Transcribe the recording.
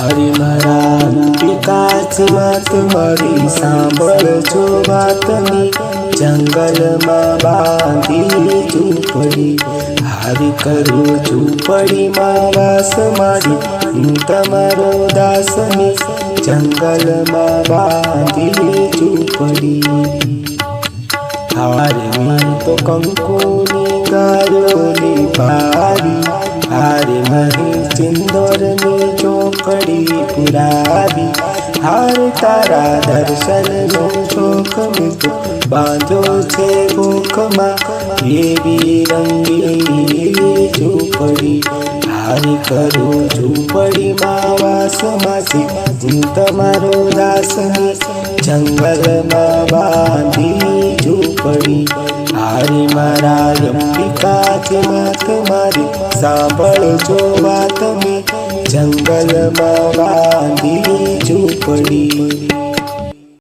हरि मारा अंबिकाच मात मारी सांभळजो वातनी जंगल में बांधी झूंपड़ी हारी करू झूंपड़ी में वास मारी हूँ तमारो दासनी जंगल में बांधी झूंपड़ी हारे मैं तो कंकुनी गायोली पारी हारे मही सिंदूरनी चौकड़ी पुरावी हार तारा दर्शन नो शोक मित बांधो छे भूख में एवी रंगीली झूंपड़ी हारी करू झूंपड़ी में वास मासी हूँ तमारो दासनी जंगल में बांधी झूंपड़ी हारी मारा अंबिकाची मात मारी सांभळजो वात में जंगल में बांधी झूंपड़ी।